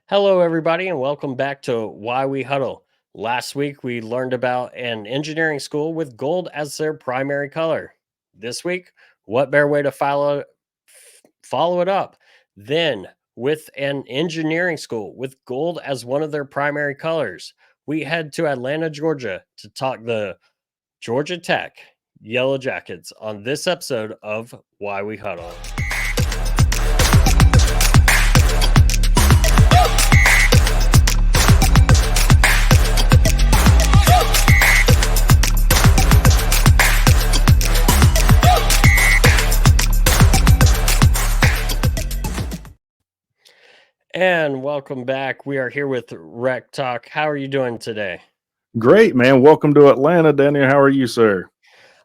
Hello, everybody, and welcome back to Why We Huddle. Last week, we learned about an engineering school with gold as their primary color. This week, what better way to follow it up than with an engineering school with gold as one of their primary colors? We head to Atlanta, Georgia to talk the Georgia Tech Yellow Jackets on this episode of Why We Huddle. And welcome back. We are here with WreckTalk. How are you doing today? Great, man. Welcome to Atlanta, Daniel. How are you, sir?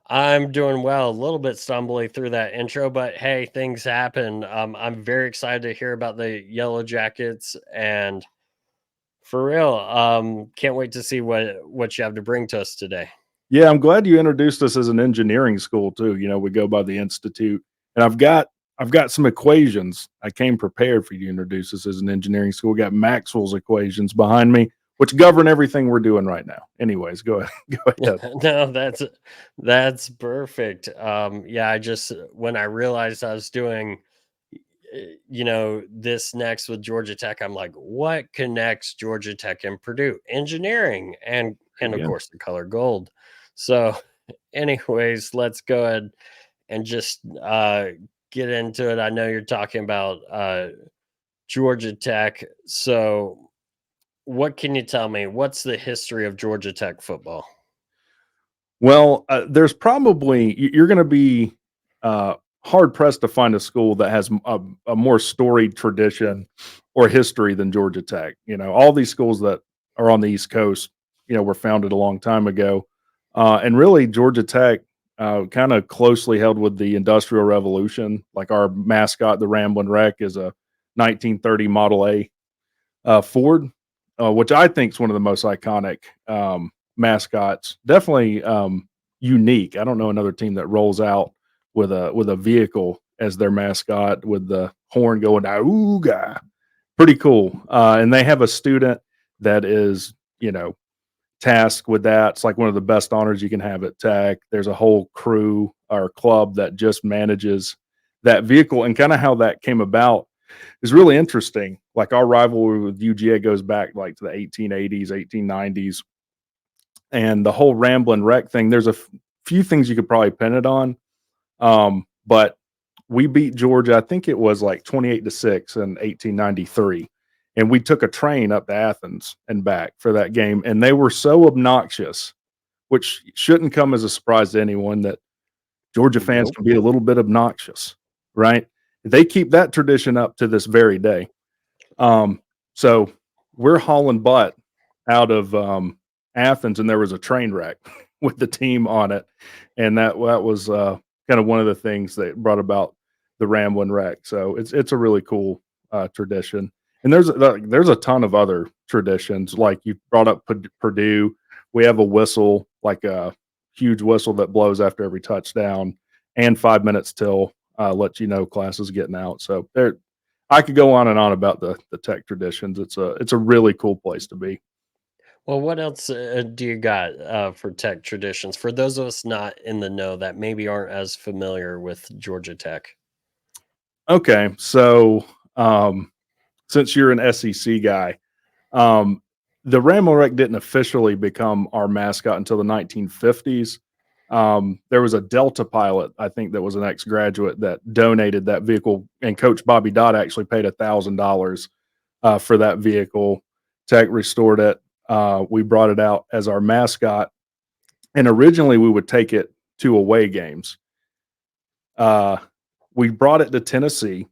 I'm doing well. A little bit stumbly through that intro, but hey, things happen. I'm very excited to hear about the Yellow Jackets, and for real, can't wait to see what you have to bring to us today. Yeah, I'm glad you introduced us as an engineering school too. We go by the institute, and I've got some equations. I came prepared for you to introduce us as an engineering school. We got Maxwell's equations behind me, which govern everything we're doing right now. Anyways, go ahead. Go ahead. No, that's perfect. Yeah, I just when I realized I was doing this next with Georgia Tech, I'm like, what connects Georgia Tech and Purdue? Engineering and of Yeah. course the color gold. So, anyways, let's go ahead and just get into it. I know you're talking about Georgia Tech. So, what can you tell me? What's the history of Georgia Tech football? Well, there's probably you're going to be hard pressed to find a school that has a more storied tradition or history than Georgia Tech. All these schools that are on the East Coast, were founded a long time ago, and really Georgia Tech kind of closely held with the Industrial Revolution. Like our mascot, the Ramblin Wreck, is a 1930 Model A Ford, which I think is one of the most iconic mascots. Definitely unique. I don't know another team that rolls out with a vehicle as their mascot with the horn going "Auga." Pretty cool. And they have a student that is, tasked with that. It's like one of the best honors you can have at Tech. There's a whole crew or club that just manages that vehicle, and kind of how that came about is really interesting. Like our rivalry with UGA goes back like to the 1880s, 1890s, and the whole Ramblin Wreck thing. There's a few things you could probably pin it on, but we beat Georgia. I think it was like 28-6 in 1893, and we took a train up to Athens and back for that game. And they were so obnoxious, which shouldn't come as a surprise to anyone, that Georgia fans Nope. can be a little bit obnoxious, right? They keep that tradition up to this very day. So we're hauling butt out of Athens, and there was a train wreck with the team on it, and that was kind of one of the things that brought about the Ramblin Wreck. So it's a really cool tradition, and there's a ton of other traditions. Like you brought up Purdue, we have a whistle, like a huge whistle that blows after every touchdown, and 5 minutes till lets you know class is getting out. So there, I could go on and on about the Tech traditions. It's a really cool place to be. Well, what else do you got for Tech traditions for those of us not in the know that maybe aren't as familiar with Georgia Tech? Okay, so since you're an SEC guy, um, the Ramblin Wreck didn't officially become our mascot until the 1950s. There was a Delta pilot, I think, that was an ex-graduate that donated that vehicle, and Coach Bobby Dodd actually paid $1,000 for that vehicle. Tech restored it. We brought it out as our mascot, and originally we would take it to away games. Uh, we brought it to Tennessee,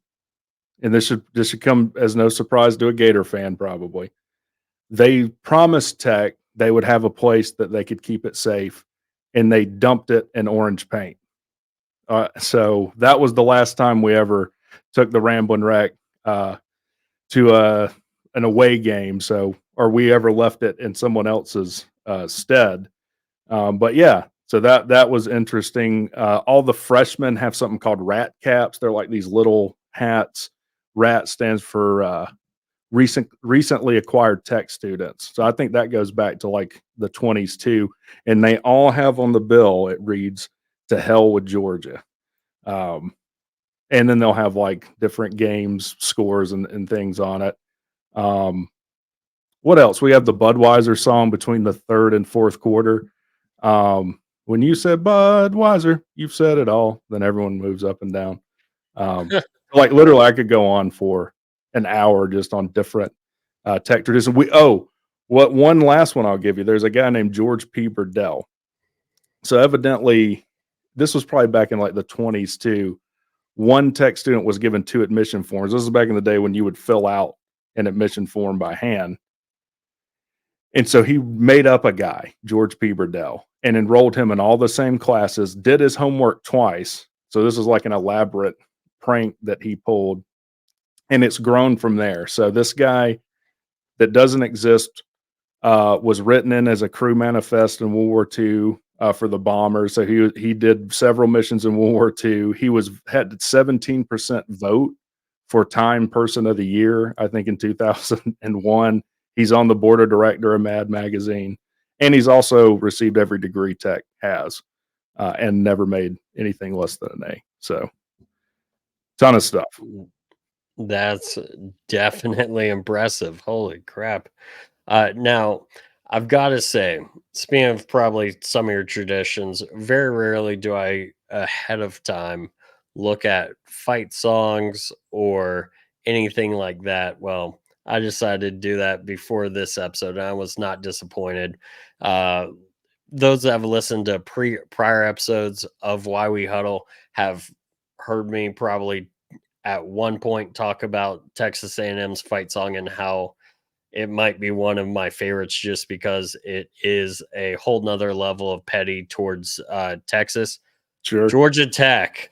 and this should come as no surprise to a Gator fan, probably. They promised Tech they would have a place that they could keep it safe, and they dumped it in orange paint. So that was the last time we ever took the Ramblin' Wreck to an away game. So, or we ever left it in someone else's stead. But yeah, so that was interesting. All the freshmen have something called rat caps. They're like these little hats. Rat stands for recently acquired tech students. So I think that goes back to like the 20s too. And they all have on the bill, it reads, "To hell with Georgia." Um, and then they'll have like different games, scores, and things on it. Um, what else? We have the Budweiser song between the third and fourth quarter. When you said Budweiser, you've said it all. Then everyone moves up and down. Um, like literally, I could go on for an hour just on different tech traditions. What one last one I'll give you? There's a guy named George P. Burdell. So evidently, this was probably back in like the 20s too. One tech student was given two admission forms. This is back in the day when you would fill out an admission form by hand. And so he made up a guy, George P. Burdell, and enrolled him in all the same classes, did his homework twice. So this is like an elaborate prank that he pulled, and it's grown from there. So this guy that doesn't exist was written in as a crew manifest in World War II for the bombers. So he did several missions in World War II. He had 17% vote for Time Person of the Year, I think in 2001. He's on the board of director of Mad Magazine, and he's also received every degree tech has, and never made anything less than an A. So, ton of stuff. That's definitely impressive. Holy crap. Now, I've got to say, speaking of probably some of your traditions, very rarely do I ahead of time look at fight songs or anything like that. Well, I decided to do that before this episode, and I was not disappointed. Uh, those that have listened to prior episodes of Why We Huddle have heard me probably at one point talk about Texas A&M's fight song and how it might be one of my favorites just because it is a whole nother level of petty towards Texas. Sure. Georgia Tech,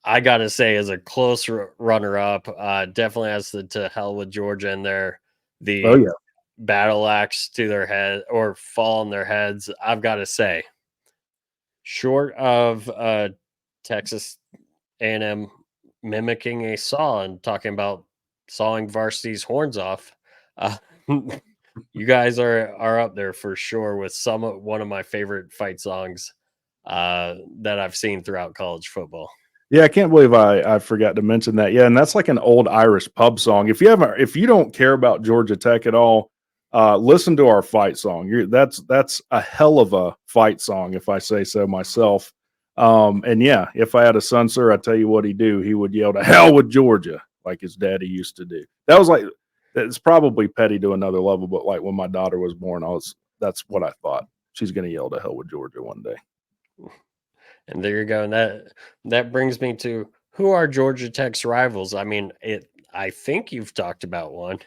I gotta say, is a close runner up. Definitely has the "To Hell with Georgia" in there. Oh, The yeah. battle axe to their head or fall on their heads. I've got to say, short of Texas A&M mimicking a saw and talking about sawing varsity's horns off. Uh, you guys are up there for sure with one of my favorite fight songs that I've seen throughout college football. Yeah, I can't believe I forgot to mention that. Yeah, and that's like an old Irish pub song. If you don't care about Georgia Tech at all, listen to our fight song. That's a hell of a fight song, if I say so myself. And yeah, if I had a son, sir, I tell you what he'd do. He would yell "to hell with Georgia" like his daddy used to do. That was like it's probably petty to another level, but like when my daughter was born, that's what I thought. She's gonna yell "to hell with Georgia" one day. And there you go. And that brings me to who are Georgia Tech's rivals? I mean, I think you've talked about one.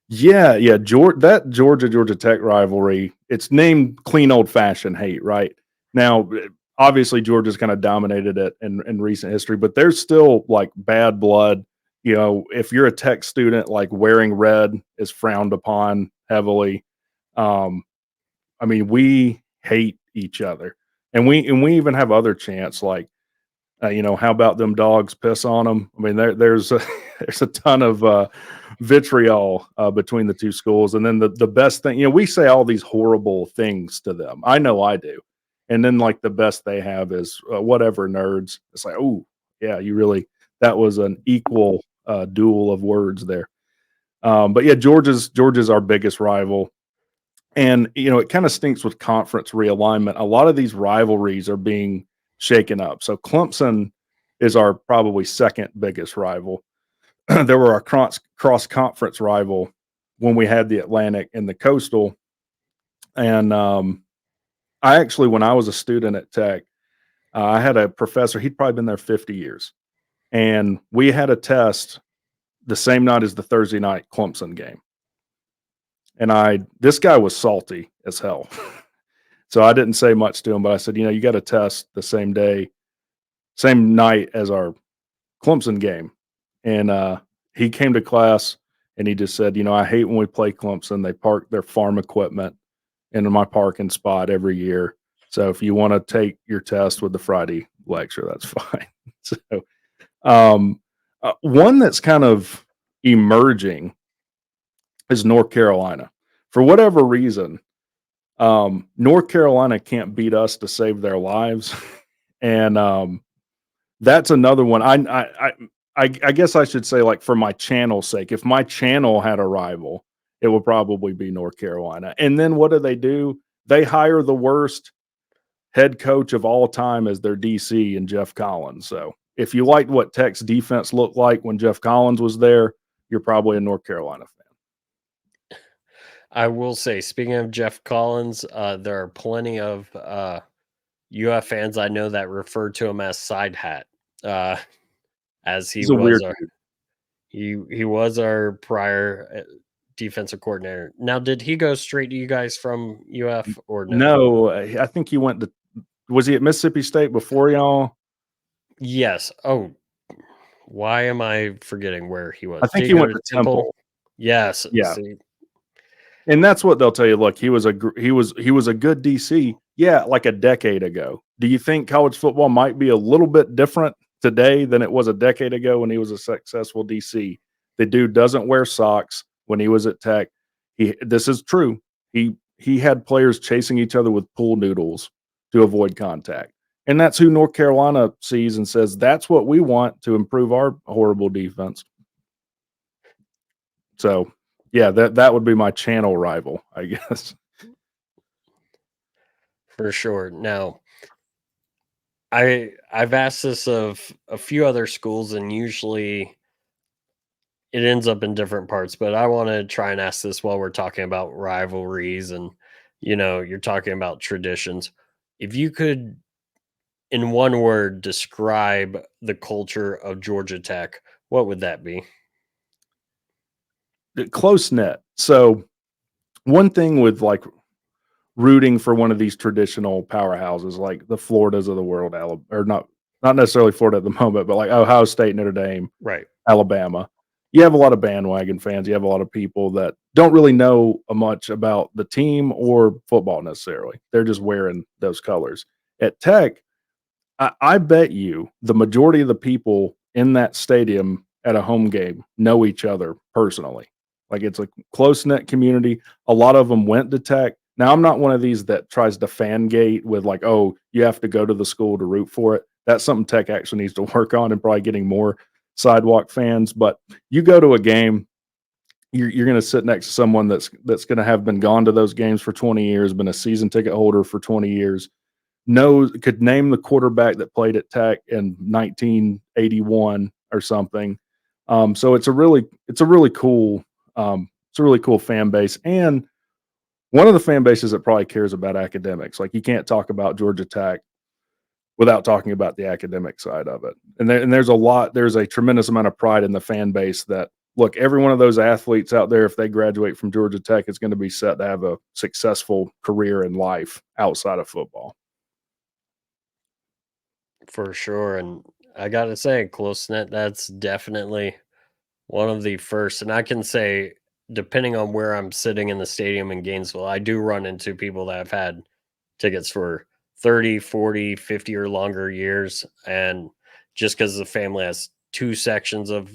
Yeah, yeah, that Georgia Tech rivalry, it's named clean old fashioned hate, right? Now, obviously Georgia's kind of dominated it in recent history, but there's still like bad blood. You know, if you're a tech student, like wearing red is frowned upon heavily. Um, I mean, we hate each other, and we even have other chants like how about them dogs piss on them? I mean, there's there's a ton of vitriol between the two schools, and then the best thing, we say all these horrible things to them. I know I do, and then like the best they have is whatever nerds. It's like, oh yeah, that was an equal duel of words there. But yeah, Georgia's our biggest rival. And it kind of stinks with conference realignment. A lot of these rivalries are being shaken up. So Clemson is our probably second biggest rival. There were our cross conference rival when we had the Atlantic and the Coastal. And I actually, when I was a student at Tech, I had a professor. He'd probably been there 50 years, and we had a test the same night as the Thursday night Clemson game. And this guy was salty as hell. So I didn't say much to him, but I said, you got to test the same day, same night as our Clemson game. And he came to class and he just said, I hate when we play Clemson. They park their farm equipment in my parking spot every year. So if you want to take your test with the Friday lecture, that's fine. So one that's kind of, emerging is North Carolina. For whatever reason, North Carolina can't beat us to save their lives, and that's another one. I guess I should say, like, for my channel's sake, if my channel had a rival, it would probably be North Carolina. And then what do? They hire the worst head coach of all time as their DC and Jeff Collins. So if you liked what Tech's defense looked like when Jeff Collins was there, you're probably a North Carolina fan. I will say, speaking of Jeff Collins, there are plenty of UF fans I know that refer to him as Side Hat, uh, as he He's a was weird our dude. he was our prior defensive coordinator. Now, did he go straight to you guys from UF or no? No, I think he went to was he at Mississippi State before y'all? Yes. Oh, why am I forgetting where he I was? think Did he he go went to to Temple? Temple. Yes. Yeah. See, And that's what they'll tell you. Look, he was a good DC. Yeah, like a decade ago. Do you think college football might be a little bit different today than it was a decade ago when he was a successful DC? The dude doesn't wear socks when he was at Tech. This is true. He had players chasing each other with pool noodles to avoid contact. And that's who North Carolina sees and says, that's what we want to improve our horrible defense. So yeah, that would be my channel rival, I guess. for sure. Now, I've asked this of a few other schools, and usually it ends up in different parts. But I want to try and ask this while we're talking about rivalries, and you're talking about traditions. If you could, in one word, describe the culture of Georgia Tech, what would that be? Close knit. So one thing with like rooting for one of these traditional powerhouses, like the Floridas of the world, or not necessarily Florida at the moment, but like Ohio State, Notre Dame, Right. Alabama. You have a lot of bandwagon fans. You have a lot of people that don't really know much about the team or football necessarily. They're just wearing those colors. At Tech, I bet you the majority of the people in that stadium at a home game know each other personally. Like, it's a close knit community. A lot of them went to Tech. Now, I'm not one of these that tries to fan gate with like, oh, you have to go to the school to root for it. That's something Tech actually needs to work on, and probably getting more sidewalk fans. But you go to a game, you're going to sit next to someone that's going to have been gone to those games for 20 years, been a season ticket holder for 20 years, could name the quarterback that played at Tech in 1981 or something. So it's a really cool fan base, and one of the fan bases that probably cares about academics. Like, you can't talk about Georgia Tech without talking about the academic side of it. And there's a tremendous amount of pride in the fan base that, look, every one of those athletes out there, if they graduate from Georgia Tech, is going to be set to have a successful career in life outside of football. For sure. And I got to say, close knit, that's definitely one of the first. And I can say, depending on where I'm sitting in the stadium in Gainesville, I do run into people that have had tickets for 30, 40, 50 or longer years. And just because the family has two sections of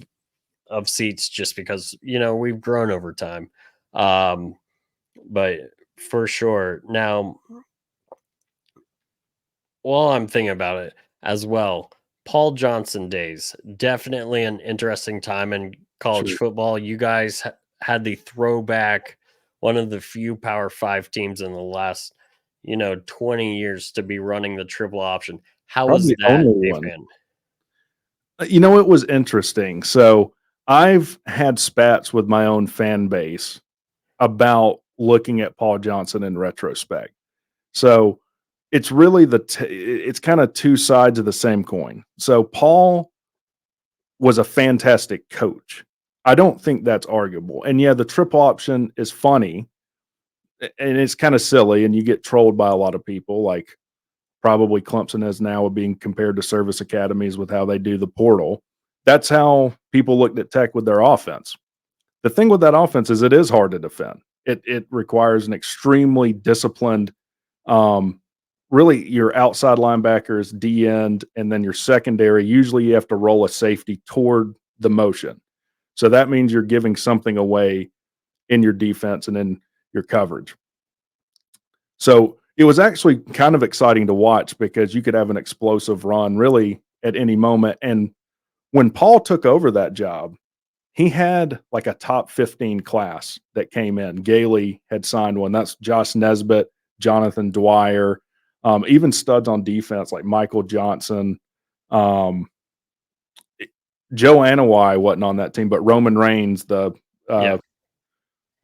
seats, just because, we've grown over time. Um, but for sure. Now, while I'm thinking about it as well, Paul Johnson days, definitely an interesting time in college Sure. football. You guys had the throwback, one of the few Power Five teams in the last, 20 years to be running the triple option. How was Probably the that, only Dave one. fan? It was interesting. So I've had spats with my own fan base about looking at Paul Johnson in retrospect. So it's really it's kind of two sides of the same coin. So Paul was a fantastic coach. I don't think that's arguable. And yeah, the triple option is funny and it's kind of silly, and you get trolled by a lot of people. Like, probably Clemson is now being compared to service academies with how they do the portal. That's how people looked at Tech with their offense. The thing with that offense is it is hard to defend. It requires an extremely disciplined, really your outside linebackers, D end, and then your secondary. Usually you have to roll a safety toward the motion. So that means you're giving something away in your defense and in your coverage. So it was actually kind of exciting to watch because you could have an explosive run really at any moment. And when Paul took over that job, he had like a top 15 class that came in. Gailey had signed one. That's Josh Nesbitt, Jonathan Dwyer, even studs on defense like Michael Johnson. Um, Joe Anawai wasn't on that team, but Roman Reigns, the Yeah.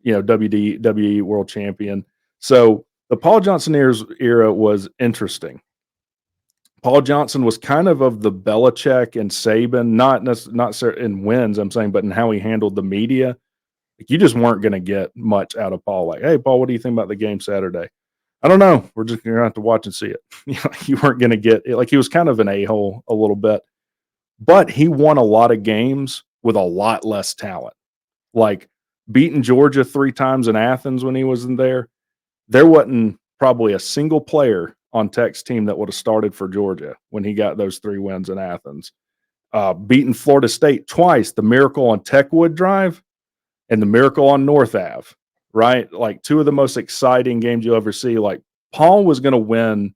WWE world champion. So the Paul Johnson era was interesting. Paul Johnson was kind of the Belichick and Saban, not in wins, I'm saying, but in how he handled the media. Like you just weren't going to get much out of Paul. Like, hey, Paul, what do you think about the game Saturday? I don't know. We're just going to have to watch and see it. You weren't going to get it. Like he was kind of an a-hole a little bit, but he won a lot of games with a lot less talent. Like beating Georgia 3 times in Athens when he was in there. There wasn't probably a single player on Tech's team that would have started for Georgia when he got those 3 wins in Athens. Beating Florida State twice, the miracle on Techwood Drive and the miracle on North Ave, right? Like 2 of the most exciting games you'll ever see. Like Paul was going to win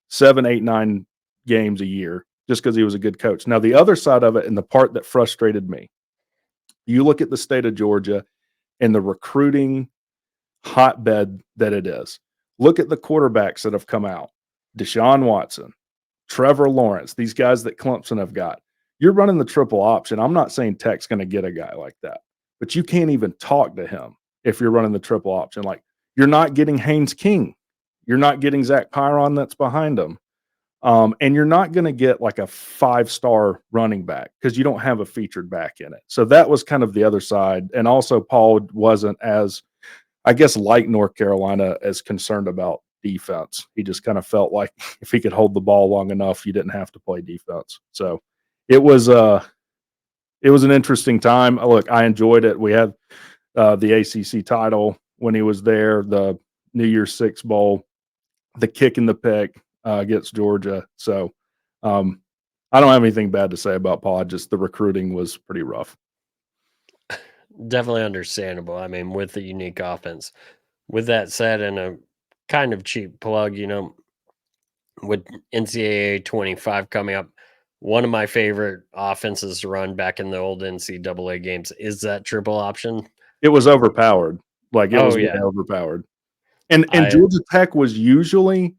7, 8, 9 games a year just because he was a good coach. Now, the other side of it, and the part that frustrated me, you look at the state of Georgia and the recruiting hotbed that it is. Look at the quarterbacks that have come out. Deshaun Watson, Trevor Lawrence, these guys that Clemson have got. You're running the triple option. I'm not saying Tech's going to get a guy like that, but you can't even talk to him if you're running the triple option. Like you're not getting Haynes King. You're not getting Zach Pyron that's behind him. And you're not going to get like a 5-star running back because you don't have a featured back in it. So that was kind of the other side. And also Paul wasn't as, I guess, like North Carolina, as concerned about defense. He just kind of felt like if he could hold the ball long enough, you didn't have to play defense. So it was an interesting time. Look, I enjoyed it. We had the ACC title when he was there, the New Year's Six Bowl, the kick in the pick against Georgia. So I don't have anything bad to say about Paul. Just the recruiting was pretty rough. Definitely understandable. I mean, with the unique offense. With that said, and a kind of cheap plug, with NCAA 25 coming up, one of my favorite offenses to run back in the old NCAA games is that triple option. It was overpowered. Like it Oh was way yeah, overpowered. And I Georgia Tech was usually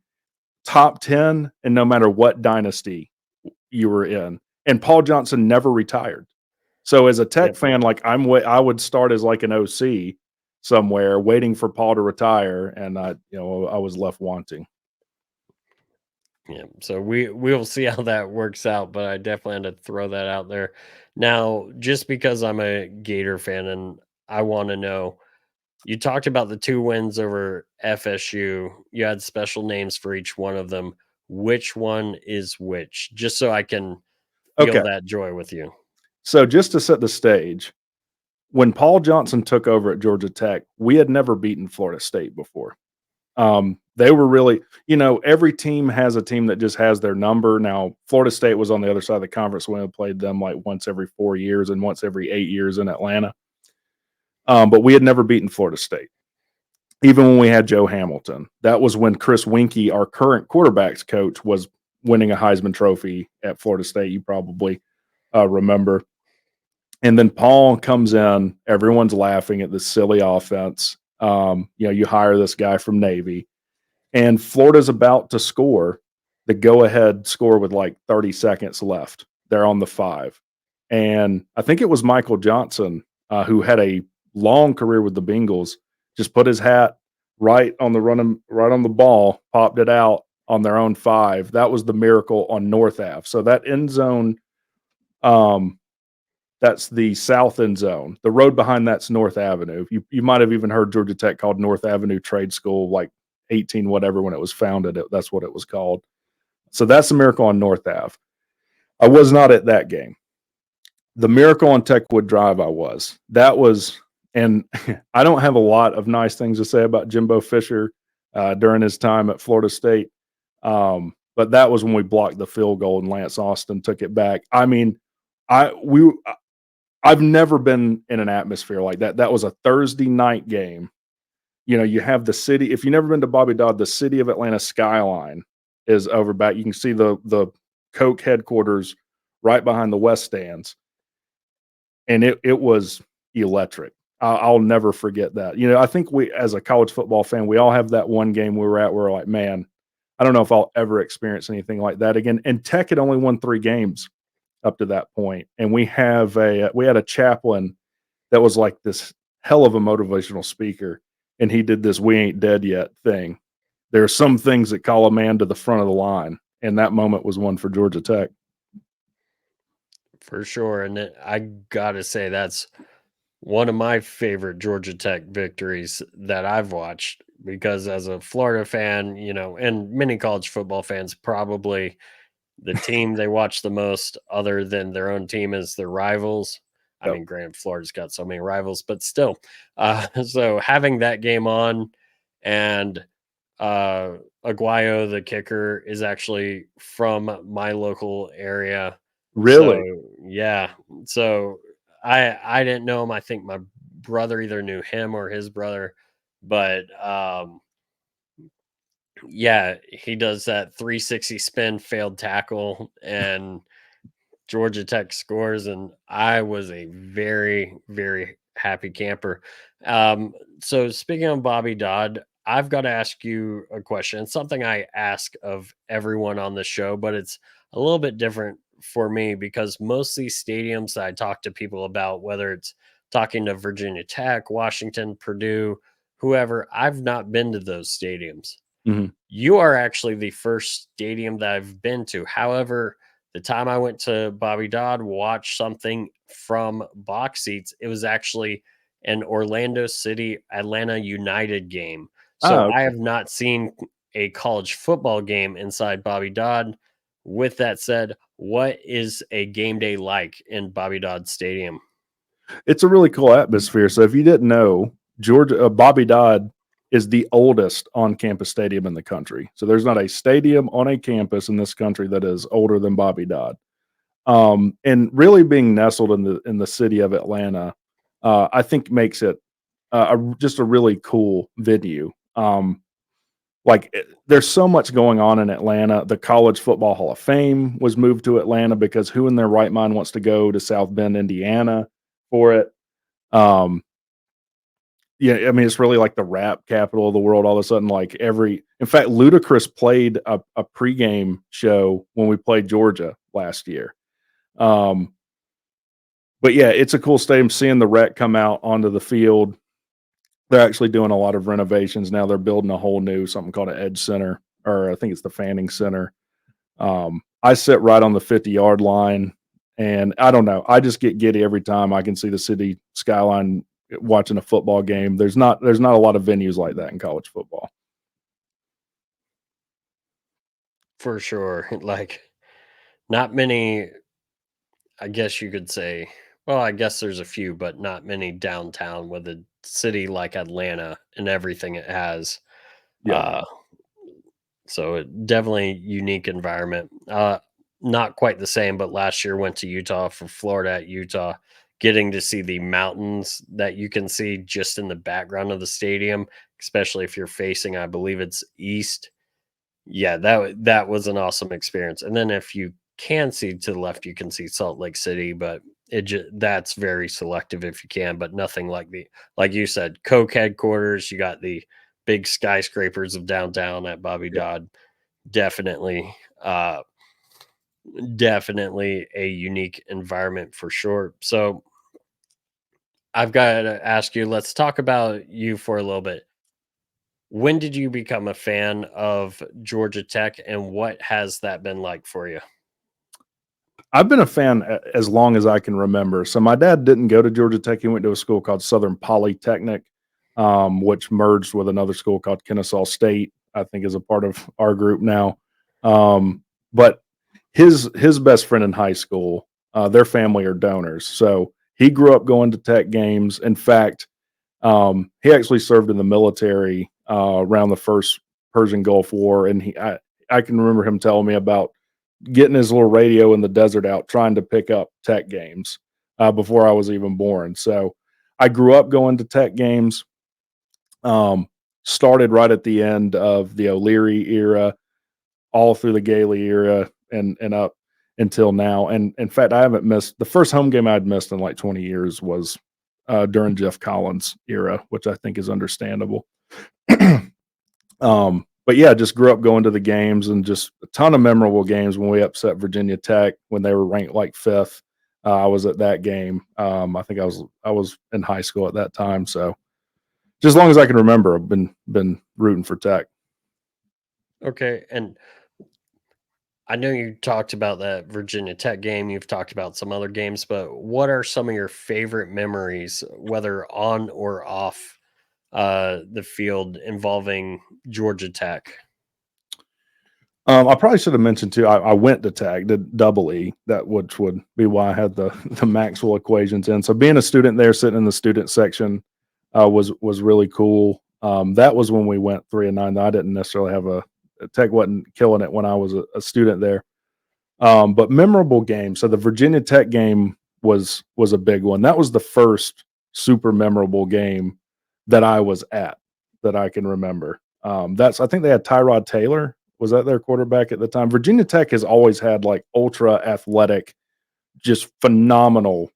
top 10 and no matter what dynasty you were in. And Paul Johnson never retired. So as a Tech yep, fan, like I would start as like an OC somewhere waiting for Paul to retire, and I was left wanting. yeah. So we'll see how that works out, but I definitely had to throw that out there. Now, just because I'm a Gator fan and I want to know, you talked about the 2 wins over FSU. You had special names for each one of them. Which one is which? Just so I can feel Okay. that joy with you. So just to set the stage, when Paul Johnson took over at Georgia Tech, we had never beaten Florida State before. They were really, every team has a team that just has their number. Now, Florida State was on the other side of the conference when we played them like once every 4 years and once every 8 years in Atlanta. But we had never beaten Florida State, even when we had Joe Hamilton. That was when Chris Winkie, our current quarterbacks coach, was winning a Heisman Trophy at Florida State. You probably remember. And then Paul comes in, everyone's laughing at this silly offense. You hire this guy from Navy, and Florida's about to score the go-ahead score with like 30 seconds left. They're on the 5. And I think it was Michael Johnson, who had a long career with the Bengals, just put his hat right on the ball, popped it out on their own 5. That was the miracle on North Ave. So that end zone, that's the south end zone. The road behind that's North Avenue. You might have even heard Georgia Tech called North Avenue Trade School, like 18 whatever when it was founded. That's what it was called. So that's the miracle on North Ave. I was not at that game. The miracle on Techwood Drive, I was. That was, and I don't have a lot of nice things to say about Jimbo Fisher during his time at Florida State. But that was when we blocked the field goal and Lance Austin took it back. I mean, I've never been in an atmosphere like that. That was a Thursday night game. You know, you have the city. If you've never been to Bobby Dodd, the city of Atlanta skyline is over back. You can see the Coke headquarters right behind the West stands, and it was electric. I'll never forget that. You know, I think we, as a college football fan, we all have that one game we were at where we're like, man, I don't know if I'll ever experience anything like that again. And Tech had only won 3 games up to that point, and we had a chaplain that was like this hell of a motivational speaker, and he did this "We ain't dead yet" thing. There are some things that call a man to the front of the line, and that moment was one for Georgia Tech. For sure. And I gotta say, that's one of my favorite Georgia Tech victories that I've watched because as a Florida fan, and many college football fans, probably the team they watch the most other than their own team is their rivals. I Yep. mean, granted, Florida's got so many rivals, but still. So having that game on, and Aguayo, the kicker, is actually from my local area. So Really? yeah, so I didn't know him. I think my brother either knew him or his brother, but yeah, he does that 360 spin failed tackle, and Georgia Tech scores, and I was a very, very happy camper. So speaking of Bobby Dodd, I've got to ask you a question. It's something I ask of everyone on the show, but it's a little bit different for me because most of these stadiums that I talk to people about, whether it's talking to Virginia Tech, Washington, Purdue, whoever, I've not been to those stadiums. Mhm. You are actually the first stadium that I've been to. However, the time I went to Bobby Dodd, watched something from box seats, it was actually an Orlando City Atlanta United game. So I Okay. have not seen a college football game inside Bobby Dodd. With that said, what is a game day like in Bobby Dodd Stadium? It's a really cool atmosphere. So if you didn't know, Georgia Bobby Dodd is the oldest on-campus stadium in the country. So there's not a stadium on a campus in this country that is older than Bobby Dodd. And really being nestled in the city of Atlanta, I think makes it just a really cool venue. There's so much going on in Atlanta. The College Football Hall of Fame was moved to Atlanta because who in their right mind wants to go to South Bend, Indiana for it? Um, yeah, I mean, it's really like the rap capital of the world. All of a sudden, in fact, Ludacris played a pregame show when we played Georgia last year. Um, but yeah, it's a cool stadium. Seeing the Wreck come out onto the field, they're actually doing a lot of renovations now. They're building a whole new something called an Edge Center, or I think it's the Fanning Center. I sit right on the 50-yard line, and I don't know. I just get giddy every time I can see the city skyline watching a football game. There's not a lot of venues like that in college football. For sure. Like, not many, I guess you could say, well, I guess there's a few, but not many downtown with a city like Atlanta and everything it has. Yeah. Uh, so it definitely unique environment. Not quite the same, but last year went to Utah for Florida at Utah, getting to see the mountains that you can see just in the background of the stadium, especially if you're facing, I believe it's east. Yeah, that was an awesome experience. And then if you can see to the left, you can see Salt Lake City, but that's very selective if you can, but nothing like like you said, Coke headquarters. You got the big skyscrapers of downtown at Bobby Yeah. Dodd. Definitely, uh, definitely a unique environment for sure. So I've got to ask you. Let's talk about you for a little bit. When did you become a fan of Georgia Tech, and what has that been like for you? I've been a fan as long as I can remember. So my dad didn't go to Georgia Tech. He went to a school called Southern Polytechnic, which merged with another school called Kennesaw State. I think is a part of our group now. But his best friend in high school, their family are donors, so he grew up going to Tech games. In fact, he actually served in the military around the first Persian Gulf War, and I can remember him telling me about getting his little radio in the desert out, trying to pick up Tech games. before I was even born. So I grew up going to Tech games. Started right at the end of the O'Leary era, all through the Gailey era, and up until now. And in fact, I haven't missed the first home game I'd missed in like 20 years was during Jeff Collins' era, which I think is understandable. But yeah, just grew up going to the games and just a ton of memorable games when we upset Virginia Tech when they were ranked like fifth. I was at that game. I think I was in high school at that time. So just as long as I can remember, I've been rooting for Tech. Okay, and I know you talked about that Virginia Tech game. You've talked about some other games, but what are some of your favorite memories, whether on or off the field, involving Georgia Tech? I probably should have mentioned too. I went to Tech, did double E, that which would be why I had the the Maxwell equations in. So being a student there, sitting in the student section, was really cool. That was when we went 3-9. I didn't necessarily have Tech wasn't killing it when I was a student there. But memorable game. So the Virginia Tech game was a big one. That was the first super memorable game that I was at that I can remember. I think they had Tyrod Taylor. Was that their quarterback at the time? Virginia Tech has always had like ultra athletic, just phenomenal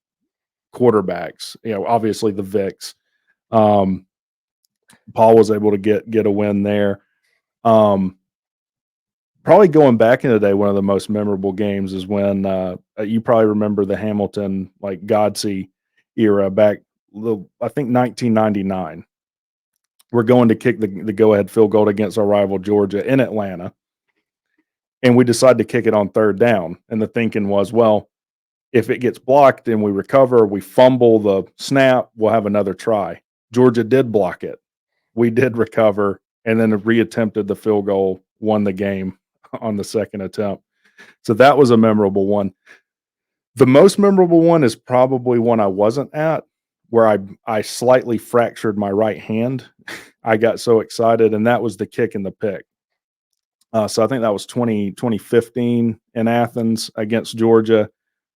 quarterbacks. Obviously the Vicks. Um, Paul was able to get a win there. Um, Probably going back in the day, one of the most memorable games is when you probably remember the Hamilton like Godsey era back. I think 1999. We're going to kick the go ahead field goal against our rival Georgia in Atlanta, and we decide to kick it on third down. And the thinking was, well, if it gets blocked and we recover, we fumble the snap, we'll have another try. Georgia did block it. We did recover, and then reattempted the field goal, won the game on the second attempt. So that was a memorable one. The most memorable one is probably one I wasn't at, where I slightly fractured my right hand. I got so excited, and that was the kick and the pick. So I think that was 2015 in Athens against Georgia.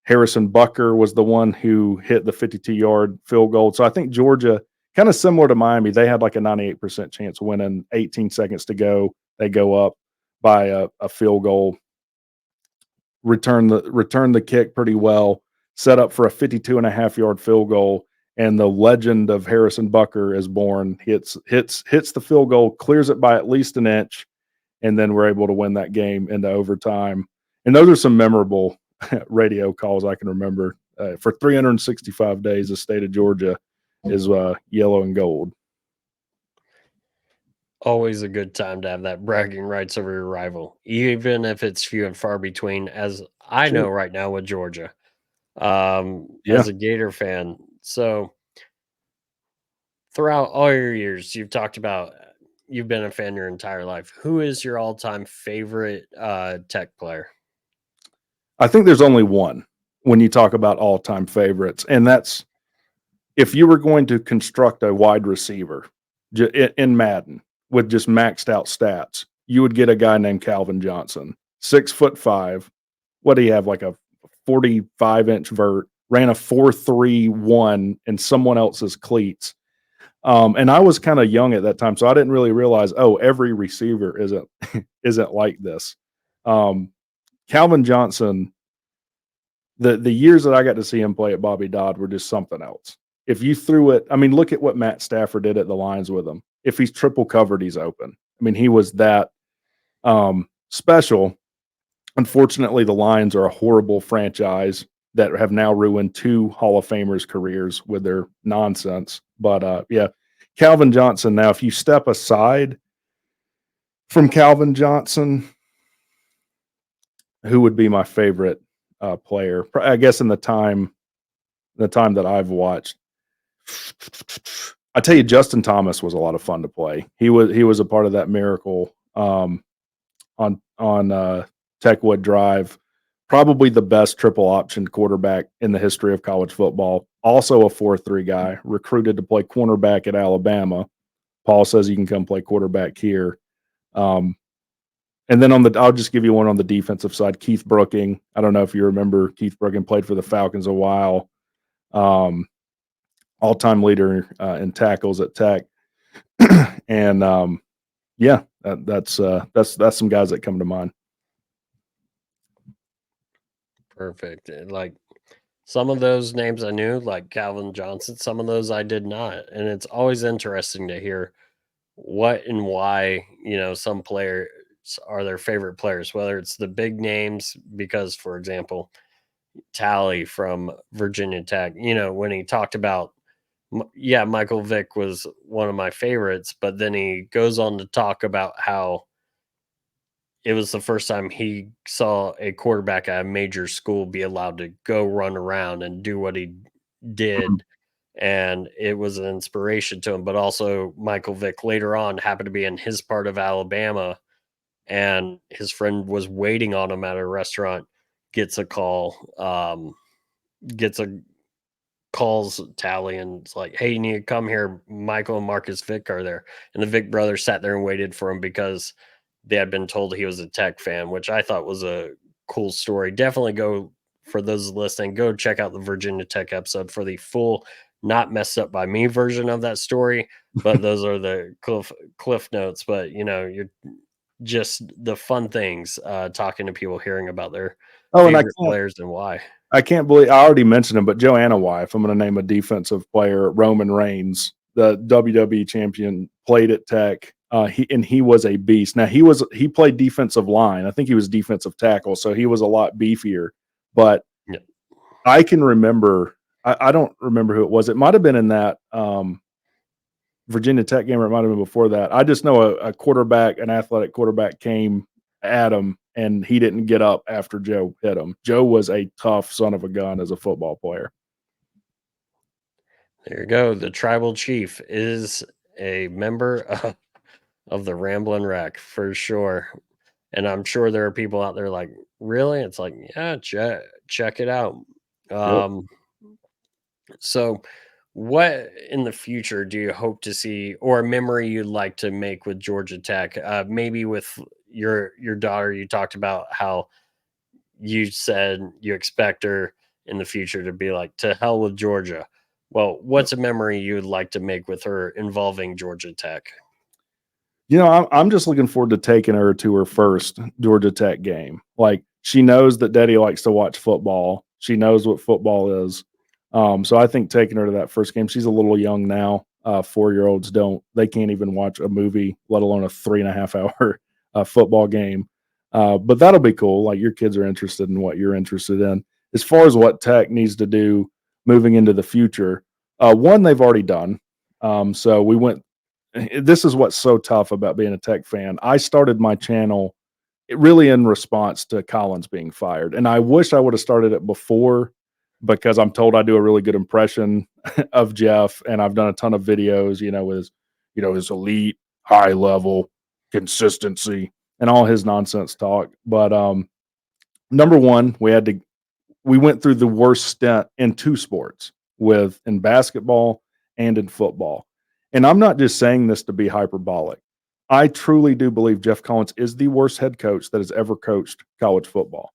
Harrison Bucker was the one who hit the 52-yard field goal. So I think Georgia, kind of similar to Miami, they had like a 98% chance of winning. 18 seconds to go, they go up by a field goal. Return the kick pretty well. Set up for a 52.5-yard field goal, and the legend of Harrison Bucker is born. Hits the field goal, clears it by at least an inch, and then we're able to win that game into overtime. And those are some memorable radio calls I can remember. For 365 days, the state of Georgia is yellow and gold. Always a good time to have that bragging rights over your rival, even if it's few and far between, as I know Sure. right now with Georgia, Yeah. as a Gator fan. So throughout all your years, you've talked about you've been a fan your entire life. Who is your all-time favorite Tech player? I think there's only one when you talk about all-time favorites, and that's if you were going to construct a wide receiver in Madden with just maxed out stats, you would get a guy named Calvin Johnson, 6'5". What do you have? Like a 45-inch vert, ran a 4.31 in someone else's cleats. And I was kind of young at that time, so I didn't really realize, every receiver isn't like this. Calvin Johnson, the years that I got to see him play at Bobby Dodd were just something else. If you threw it, I mean, look at what Matt Stafford did at the Lions with him. If he's triple covered, he's open. I mean, he was that special. Unfortunately, the Lions are a horrible franchise that have now ruined two Hall of Famers' careers with their nonsense. But yeah, Calvin Johnson. Now, if you step aside from Calvin Johnson, who would be my favorite player? I guess in the time that I've watched, I tell you, Justin Thomas was a lot of fun to play. He was a part of that miracle on Techwood Drive. Probably the best triple option quarterback in the history of college football. Also a 4.3 guy, recruited to play cornerback at Alabama. Paul says he can come play quarterback here. And then I'll just give you one on the defensive side. Keith Brooking. I don't know if you remember Keith Brooking played for the Falcons a while. All-time leader in tackles at Tech, and yeah, that's some guys that come to mind. Perfect. Like some of those names I knew, like Calvin Johnson, some of those I did not. And it's always interesting to hear what and why, some players are their favorite players, whether it's the big names, because, for example, Tally from Virginia Tech, when he talked about, yeah, Michael Vick was one of my favorites, but then he goes on to talk about how it was the first time he saw a quarterback at a major school be allowed to go run around and do what he did. And it was an inspiration to him. But also, Michael Vick later on happened to be in his part of Alabama, and his friend was waiting on him at a restaurant, gets a call, gets a calls Tally, and it's like, hey, you need to come here. Michael and Marcus Vick are there. And the Vick brothers sat there and waited for him because they had been told he was a Tech fan, which I thought was a cool story. Definitely go, for those listening, go check out the Virginia Tech episode for the full, not messed up by me version of that story. But those are the cliff notes. But you're just the fun things, talking to people, hearing about their Oh, and favorite players and why. I can't believe I already mentioned him, but Joanna Wife, I'm going to name a defensive player, Roman Reigns, the WWE champion, played at Tech. He was a beast. Now he played defensive line. I think he was defensive tackle, so he was a lot beefier. But Yeah. I can remember. I don't remember who it was. It might have been in that Virginia Tech game, or it might have been before that. I just know a quarterback, an athletic quarterback, came at him, and he didn't get up after Joe hit him. Joe was a tough son of a gun as a football player. There you go. The tribal chief is a member of the Ramblin Wreck for sure. And I'm sure there are people out there like, really? It's like, yeah, check it out. Yep. So what in the future do you hope to see, or a memory you'd like to make with Georgia Tech? Maybe with your daughter, you talked about how you said you expect her in the future to be like, to hell with Georgia. Well, what's a memory you'd like to make with her involving Georgia Tech? I'm just looking forward to taking her to her first Georgia Tech game. Like, she knows that Daddy likes to watch football. She knows what football is. So I think taking her to that first game. She's a little young now. 4-year-olds they can't even watch a movie, let alone a 3.5 hour football game. But that'll be cool. Like, your kids are interested in what you're interested in. As far as what Tech needs to do moving into the future, one they've already done. So we went. This is what's so tough about being a Tech fan. I started my channel really in response to Collins being fired, and I wish I would have started it before, because I'm told I do a really good impression of Jeff, and I've done a ton of videos, his elite, high level consistency and all his nonsense talk. But number one, we went through the worst stint in two sports, in basketball and in football. And I'm not just saying this to be hyperbolic. I truly do believe Jeff Collins is the worst head coach that has ever coached college football.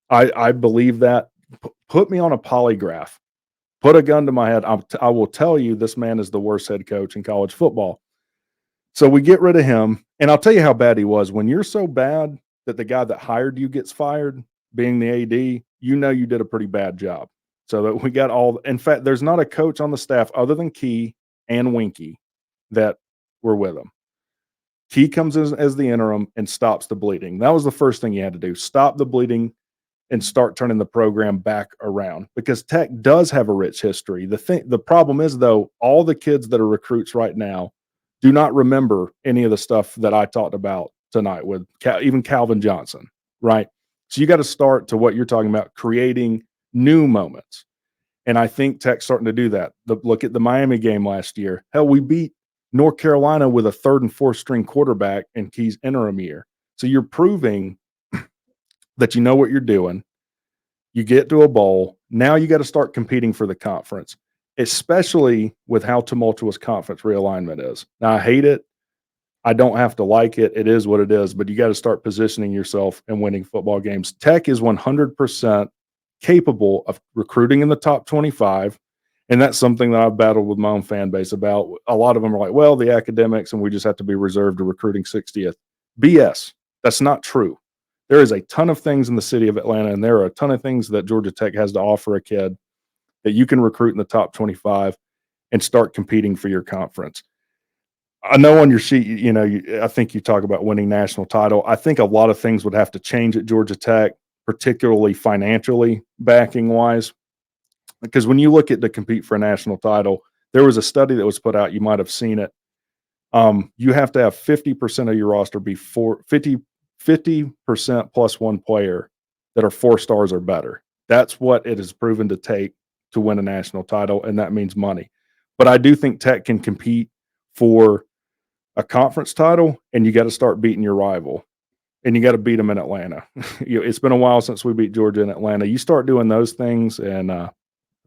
I believe that. Put me on a polygraph. Put a gun to my head. I will tell you this man is the worst head coach in college football. So we get rid of him. And I'll tell you how bad he was. When you're so bad that the guy that hired you gets fired, being the AD, you did a pretty bad job. So that we got in fact, there's not a coach on the staff other than Key and Winky that were with him. Key comes as the interim and stops the bleeding. That was the first thing you had to do. Stop the bleeding and start turning the program back around, because Tech does have a rich history. The problem is, though, all the kids that are recruits right now do not remember any of the stuff that I talked about tonight with even Calvin Johnson, right? So you got to start to what you're talking about, creating new moments. And I think Tech's starting to do that. Look at the Miami game last year. Hell, we beat North Carolina with a third and fourth string quarterback in Key's interim year. So you're proving that you know what you're doing. You get to a bowl. Now you got to start competing for the conference, especially with how tumultuous conference realignment is. Now, I hate it. I don't have to like it. It is what it is, but you got to start positioning yourself and winning football games. Tech is 100% capable of recruiting in the top 25, And that's something that I've battled with my own fan base about. A lot of them are like, well, the academics, and we just have to be reserved to recruiting 60th. BS. That's not true. There is a ton of things in the city of Atlanta, and there are a ton of things that Georgia Tech has to offer a kid that you can recruit in the top 25 and start competing for your conference. I know on your sheet, I think you talk about winning national title. I think a lot of things would have to change at Georgia Tech, particularly financially, backing wise. Because when you look at to compete for a national title, there was a study that was put out. You might have seen it. You have to have 50% of your roster be 50% plus one player that are 4 stars or better. That's what it is proven to take to win a national title, and that means money. But I do think Tech can compete for a conference title, and you got to start beating your rival, and you got to beat them in Atlanta. It's been a while since we beat Georgia in Atlanta. You start doing those things, and I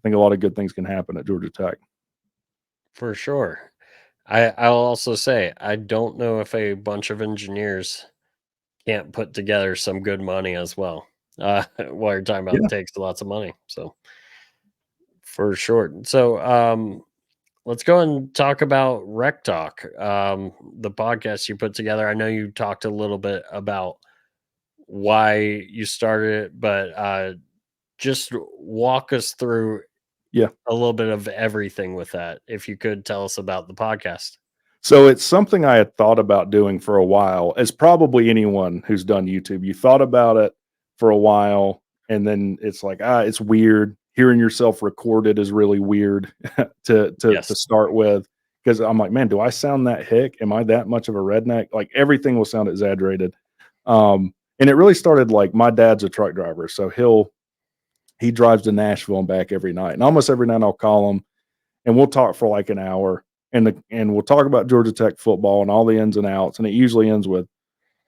think a lot of good things can happen at Georgia Tech. For sure. I'll also say I don't know if a bunch of engineers can't put together some good money as well. While you're talking about Yeah. it takes lots of money, so for sure. So let's go and talk about WreckTalk, the podcast you put together. I know you talked a little bit about why you started it, but just walk us through Yeah. a little bit of everything with that. If you could tell us about the podcast. So it's something I had thought about doing for a while, as probably anyone who's done YouTube. You thought about it for a while, and then it's like, it's weird. Hearing yourself recorded is really weird to Yes. start with. Because I'm like, man, do I sound that hick? Am I that much of a redneck? Like everything will sound exaggerated. And it really started like my dad's a truck driver, so he drives to Nashville and back every night. And almost every night I'll call him and we'll talk for like an hour and we'll talk about Georgia Tech football and all the ins and outs. And it usually ends with,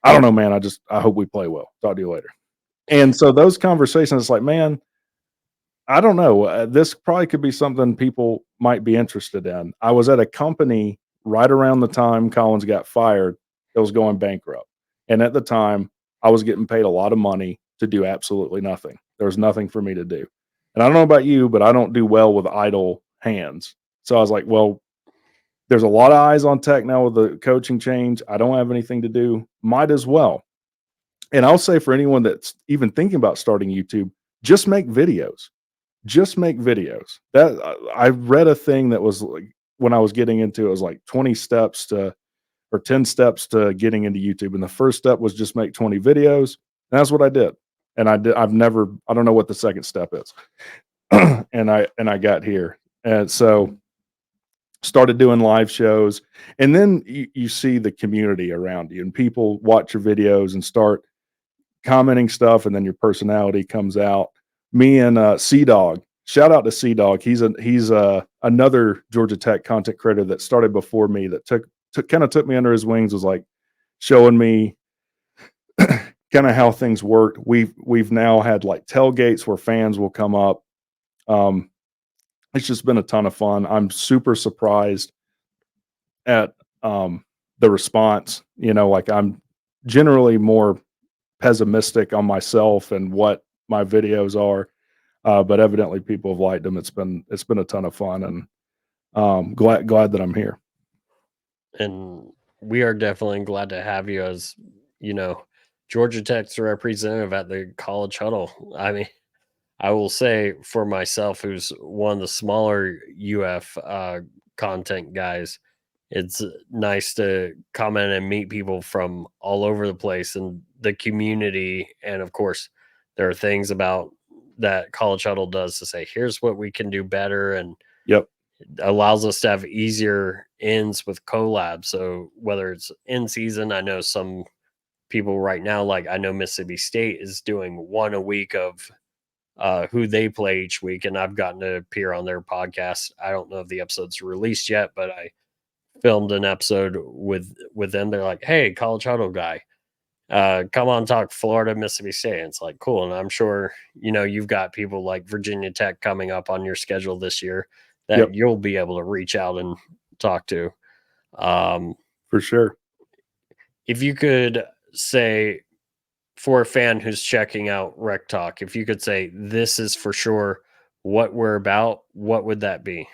I don't know, man. I hope we play well. Talk to you later. And so those conversations, it's like, man, I don't know. This probably could be something people might be interested in. I was at a company right around the time Collins got fired that was going bankrupt. And at the time, I was getting paid a lot of money to do absolutely nothing. There was nothing for me to do. And I don't know about you, but I don't do well with idle hands. So I was like, well, there's a lot of eyes on Tech now with the coaching change. I don't have anything to do. Might as well. And I'll say for anyone that's even thinking about starting YouTube, just make videos. Just make videos. That I read a thing that was like when I was getting into it was like 20 steps to or 10 steps to getting into YouTube. And the first step was just make 20 videos. And that's what I did. And I don't know what the second step is. and I got here. And so started doing live shows. And then you see the community around you and people watch your videos and start commenting stuff, and then your personality comes out. Me and Sea Dog, shout out to Sea Dog. He's another Georgia Tech content creator that started before me. That took me under his wings. Was like showing me kind of how things worked. We've now had like tailgates where fans will come up. It's just been a ton of fun. I'm super surprised at the response. Like I'm generally more pessimistic on myself and what my videos are, but evidently people have liked them. It's been a ton of fun, and glad that I'm here. And we are definitely glad to have you as, Georgia Tech's representative at the College Huddle. I mean, I will say for myself, who's one of the smaller UF content guys, it's nice to comment and meet people from all over the place and the community. And of course, there are things about that College Huddle does to say, here's what we can do better. And Yep. allows us to have easier ends with collabs. So whether it's in season, I know some people right now, like I know Mississippi State is doing one a week of who they play each week, and I've gotten to appear on their podcast. I don't know if the episode's released yet, but I filmed an episode with them. They're like, "Hey, College Huddle guy, come on, talk Florida, Mississippi State." And it's like cool, and I'm sure you've got people like Virginia Tech coming up on your schedule this year Yep. that you'll be able to reach out and talk to. For sure. If you could say for a fan who's checking out Rec Talk, if you could say this is for sure what we're about, what would that be?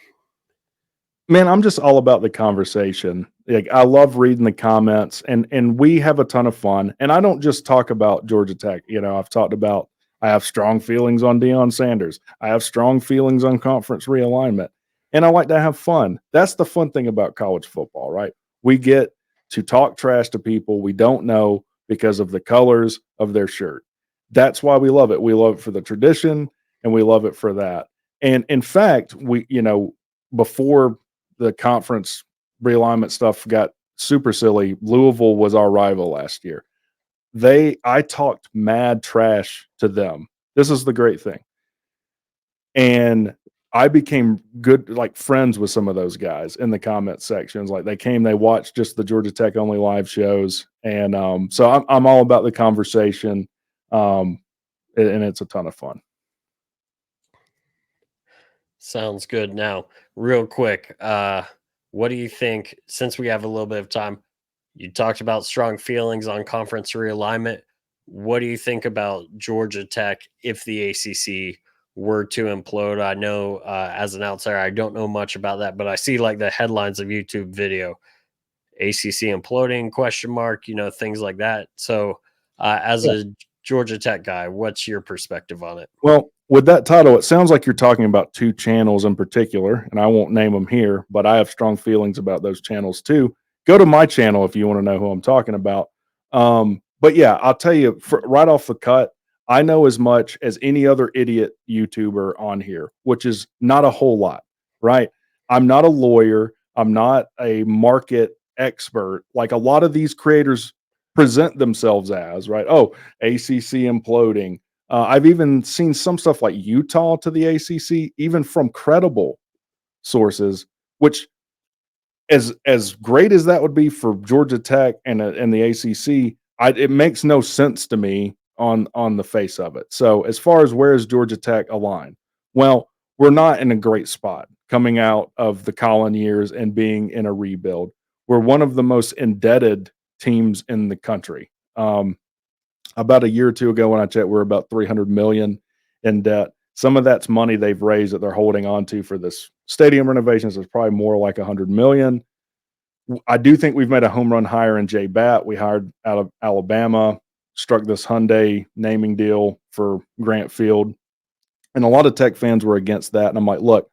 Man, I'm just all about the conversation. Like, I love reading the comments, and we have a ton of fun. And I don't just talk about Georgia Tech. I've talked about I have strong feelings on Deion Sanders. I have strong feelings on conference realignment, and I like to have fun. That's the fun thing about college football, right? We get to talk trash to people we don't know because of the colors of their shirt. That's why we love it. We love it for the tradition, and we love it for that. And in fact, before the conference realignment stuff got super silly, Louisville was our rival last year. I talked mad trash to them. This is the great thing. And I became good, like friends with some of those guys in the comment sections. Like they watched just the Georgia Tech only live shows. And so I'm all about the conversation. And it's a ton of fun. Sounds good. Now, real quick, what do you think, since we have a little bit of time, you talked about strong feelings on conference realignment. What do you think about Georgia Tech if the ACC were to implode? I know as an outsider, I don't know much about that, but I see like the headlines of YouTube video, ACC imploding, question mark, things like that. So as a Georgia Tech guy, what's your perspective on it? Well, with that title, it sounds like you're talking about two channels in particular, and I won't name them here, but I have strong feelings about those channels too. Go to my channel if you want to know who I'm talking about. But yeah, I'll tell you right off the cut, I know as much as any other idiot YouTuber on here, which is not a whole lot, right? I'm not a lawyer. I'm not a market expert like a lot of these creators present themselves as, right? Oh, ACC imploding. I've even seen some stuff like Utah to the ACC, even from credible sources, which as great as that would be for Georgia Tech and the ACC, it makes no sense to me on the face of it. So as far as where is Georgia Tech aligned? Well, we're not in a great spot coming out of the Colin years and being in a rebuild. We're one of the most indebted teams in the country. About a year or two ago when I checked, we're about 300 million in debt. Some of that's money they've raised that they're holding on to for this stadium renovations. It's probably more like 100 million. I do think we've made a home run hire in Jay Batt. We hired out of Alabama, struck this Hyundai naming deal for Grant Field. And a lot of Tech fans were against that. And I'm like, look,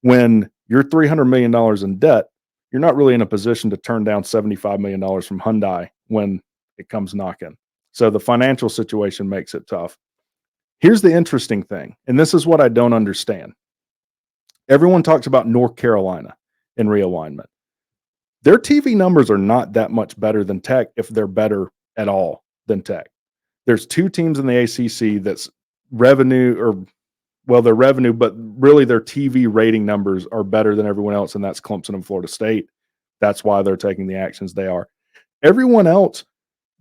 when you're $300 million in debt, you're not really in a position to turn down $75 million from Hyundai when it comes knocking. So the financial situation makes it tough. Here's the interesting thing, and this is what I don't understand. Everyone talks about North Carolina in realignment. Their TV numbers are not that much better than Tech if they're better at all than Tech. There's two teams in the ACC that's revenue or their revenue, but really their TV rating numbers are better than everyone else, and that's Clemson and Florida State. That's why they're taking the actions they are. Everyone else,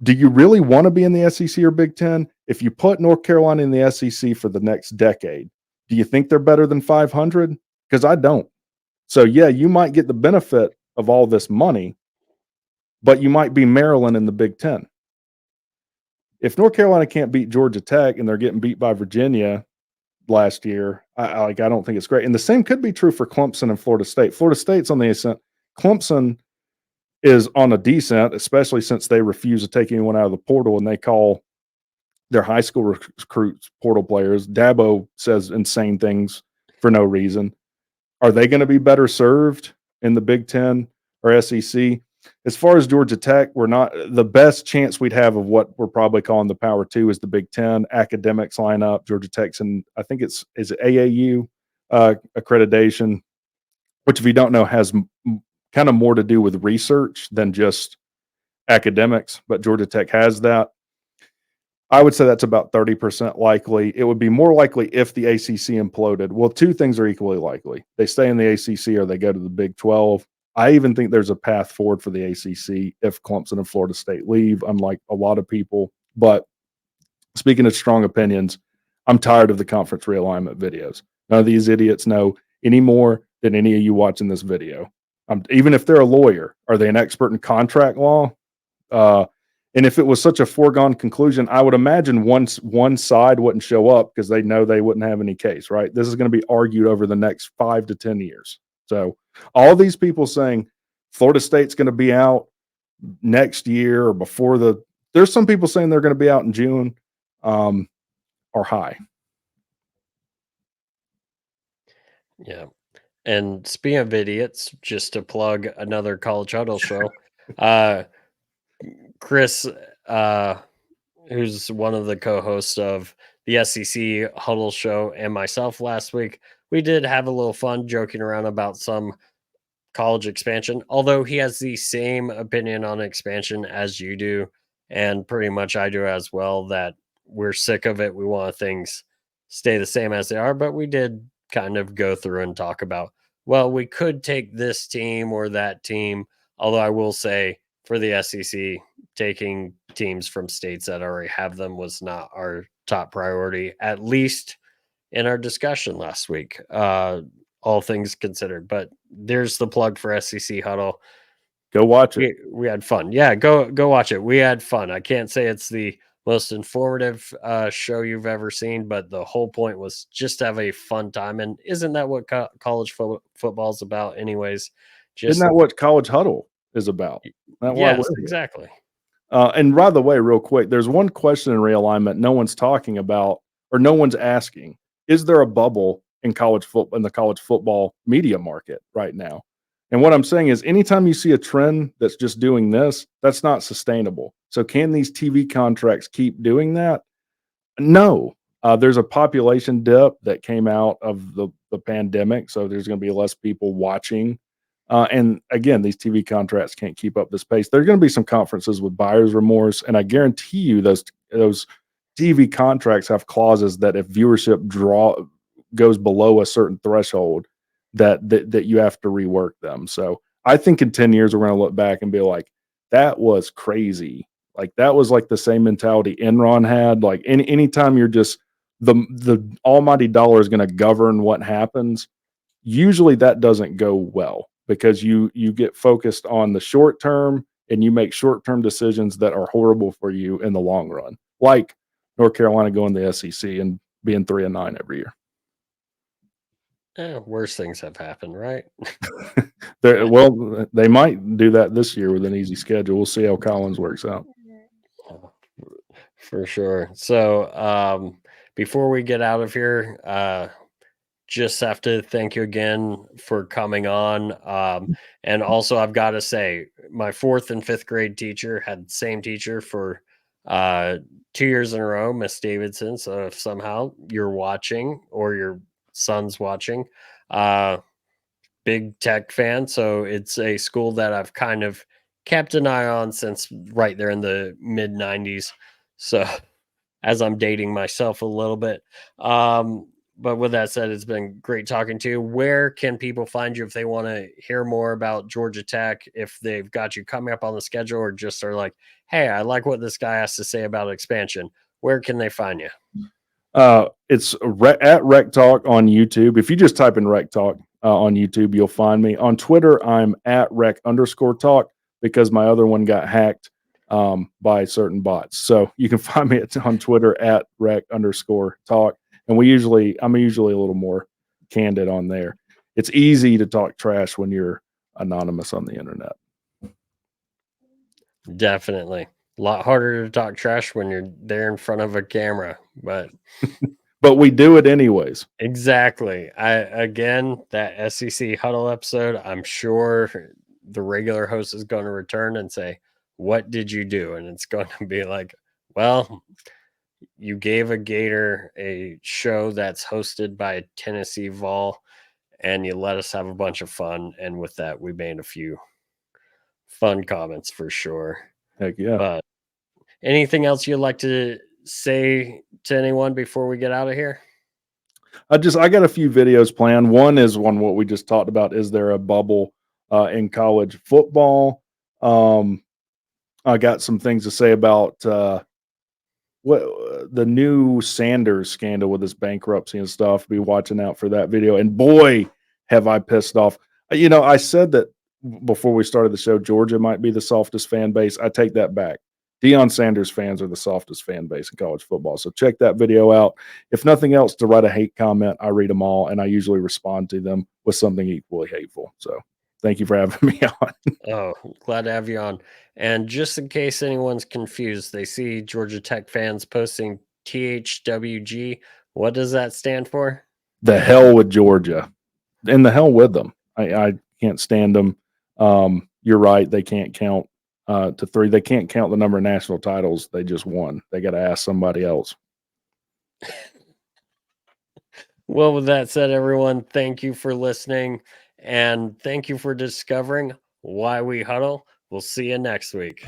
do you really want to be in the SEC or Big Ten? If you put North Carolina in the SEC for the next decade, do you think they're better than 500? Because I don't. So, yeah, you might get the benefit of all this money, but you might be Maryland in the Big Ten. If North Carolina can't beat Georgia Tech and they're getting beat by Virginia last year, I don't think it's great. And the same could be true for Clemson and Florida State. Florida State's on the ascent. Clemson is on a descent, especially since they refuse to take anyone out of the portal and they call their high school recruits portal players. Dabo says insane things for no reason. Are they going to be better served in the Big Ten or SEC? As far as Georgia Tech, we're not the best chance we'd have of what we're probably calling the Power Two is the Big Ten. Academics line up. Georgia Tech's and I think is it AAU accreditation, which if you don't know has kind of more to do with research than just academics, but Georgia Tech has that. I would say that's about 30% likely. It would be more likely if the ACC imploded. Well, two things are equally likely. They stay in the ACC or they go to the Big 12. I even think there's a path forward for the ACC if Clemson and Florida State leave, unlike a lot of people. But speaking of strong opinions, I'm tired of the conference realignment videos. None of these idiots know any more than any of you watching this video. Even if they're a lawyer, are they an expert in contract law? And if it was such a foregone conclusion, I would imagine one side wouldn't show up because they know they wouldn't have any case, right? This is going to be argued over the next 5 to 10 years. So all these people saying Florida State's going to be out next year or before there's some people saying they're going to be out in June, are high. Yeah. And speaking of idiots, just to plug another College Huddle show, uh, Chris, who's one of the co-hosts of the SEC Huddle show, and myself last week, we did have a little fun joking around about some college expansion, although he has the same opinion on expansion as you do, and pretty much I do as well, that we're sick of it. We want things stay the same as they are, but we did kind of go through and talk about, well, we could take this team or that team, although I will say for the SEC, taking teams from states that already have them was not our top priority, at least in our discussion last week, all things considered. But there's the plug for SEC Huddle. Go watch it. We had fun. Yeah, go watch it. We had fun. I can't say it's the most informative show you've ever seen, but the whole point was just to have a fun time. And isn't that what college football's about, anyways? Just Isn't that what College Huddle is about? That's why yes, we're here. exactly. And by the way, real quick, there's one question in realignment no one's talking about, or no one's asking: is there a bubble in college football, in the college football media market right now? And what I'm saying is, anytime you see a trend that's just doing this, that's not sustainable. So, can these TV contracts keep doing that? No. There's a population dip that came out of the pandemic, so there's going to be less people watching. And again, these TV contracts can't keep up this pace. There are going to be some conferences with buyer's remorse, and I guarantee you those TV contracts have clauses that if viewership goes below a certain threshold, that you have to rework them. So I think in 10 years we're going to look back and be like, that was crazy. Like that was like the same mentality Enron had. Like anytime you're just the almighty dollar is going to govern what happens. Usually that doesn't go well because you get focused on the short term and you make short term decisions that are horrible for you in the long run. Like North Carolina going to the SEC and being 3-9 every year. Worse things have happened, right? Well, they might do that this year with an easy schedule. We'll see how Collins works out. For sure. So before we get out of here, just have to thank you again for coming on. And also, I've got to say, my 4th and 5th grade teacher had the same teacher for 2 years in a row, Miss Davidson. So if somehow you're watching or your son's watching, big tech fan. So it's a school that I've kind of kept an eye on since right there in the mid 90s. So as I'm dating myself a little bit. But with that said, it's been great talking to you. Where can people find you if they want to hear more about Georgia Tech, if they've got you coming up on the schedule, or just are like, hey, I like what this guy has to say about expansion? Where can they find you? It's at WreckTalk on YouTube. If you just type in WreckTalk on YouTube, you'll find me. On Twitter, I'm at _talk because my other one got hacked by certain bots. So you can find me on Twitter at @rec_talk. And I'm usually a little more candid on there. It's easy to talk trash when you're anonymous on the internet. Definitely. A lot harder to talk trash when you're there in front of a camera, but we do it anyways. Exactly. That SEC Huddle episode, I'm sure the regular host is going to return and say, what did you do? And it's going to be like, well, you gave a Gator a show that's hosted by a Tennessee Vol, and you let us have a bunch of fun. And with that, we made a few fun comments for sure. Heck yeah. But anything else you'd like to say to anyone before we get out of here? I got a few videos planned. One is what we just talked about. Is there a bubble in college football? I got some things to say about what the new Sanders scandal with his bankruptcy and stuff. Be watching out for that video. And boy, have I pissed off. I said that before we started the show, Georgia might be the softest fan base. I take that back. Deion Sanders fans are the softest fan base in college football. So check that video out. If nothing else, to write a hate comment, I read them all, and I usually respond to them with something equally hateful. So thank you for having me on. Oh, glad to have you on. And just in case anyone's confused, they see Georgia Tech fans posting THWG. What does that stand for? The hell with Georgia, and the hell with them. I can't stand them. You're right. They can't count to 3. They can't count the number of national titles they just won. They got to ask somebody else. Well, with that said, everyone, thank you for listening and thank you for discovering why we huddle. We'll see you next week.